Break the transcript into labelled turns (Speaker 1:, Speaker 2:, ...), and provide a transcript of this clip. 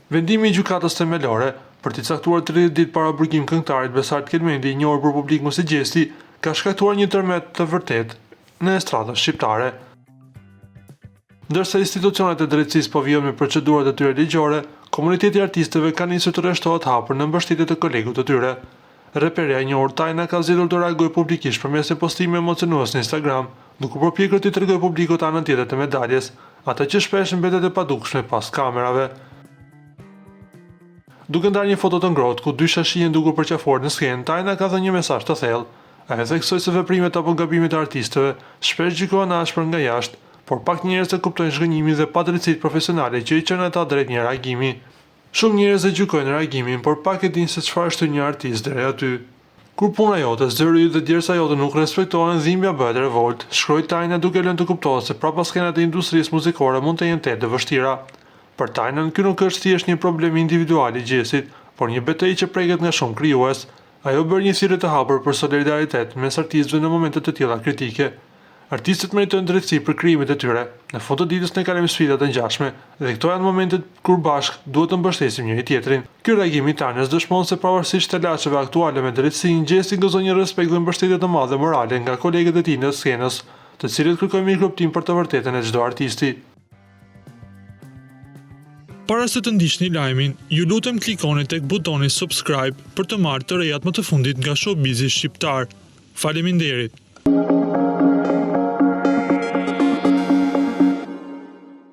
Speaker 1: Vendimi i gjykatës themelore për t'i caktuar 30 ditë para burgim këngëtarit Besart Kelmendi, i njohur për publikun si Gjesti, ka shkaktuar një tërmet të vërtet në estradën shqiptare. Ndërsa institucionet e drejtësisë po vijnë me procedurat e tyre ligjore, komuniteti i artistëve ka nisur të rreshtohet hapur në mbështetje të kolegut të tyre. Reperja e njohur Tajna ka zgjedhur të reagojë publikisht përmes një postimi emocionues në Instagram, duke përpjekur të tregojë publikut anën tjetër të medaljes, atë që shpesh mbetet e padukshme pas kamerave. Duke ndarë një foto të ngrohtë ku dy shihen dukur përqafuar në skenë, Tajna ka dhënë një mesazh të thellë. Ai theksoi se veprimet apo gabimet e artistëve shpesh gjikohen ashpër nga jashtë, por pak njerëz e kuptojnë zhgënjimin dhe padrejtësitë profesionale që i çon ata drejt një reagimi. Shumë njerëz e gjykojnë reagimin, por pak e dinë se çfarë është një artist deri aty. Kur puna jote, zëri yt dhe djersa jote nuk respektohen, dhimbja bëhet revolt, shkroi Tajna duke lënë të kuptohet se prapa skenat e industrisë muzikore mund të jenë të vështira. Për Tajnën, ky nuk është thjesht një problem individual i Gjestit, por një betejë që preket nga shumë krijues. Ajo bërë një thirrje të hapur për solidaritet mes artistëve në momente të tilla kritike. Artistët meritojnë drejtësi për krijimet e tyre. Në fund të ditës ne kalojmë sfida të ngjashme, dhe këto janë momentet kur bashkë duhet të mbështesim njëri tjetrin. Ky reagim i Tajnës dëshmon se pavarësisht të laçeve aktuale me drejtësinë, Gjesti gëzon një respekt dhe mbështetje të madhe morale nga kolegët e tij në skenës, të cilët kërkojnë mirëkuptim për të vërtetën e çdo artisti.
Speaker 2: Para se të ndiqni lajmin, ju lutem klikoni tek butoni subscribe për të marrë të rejat më të fundit nga showbizi shqiptar. Faleminderit.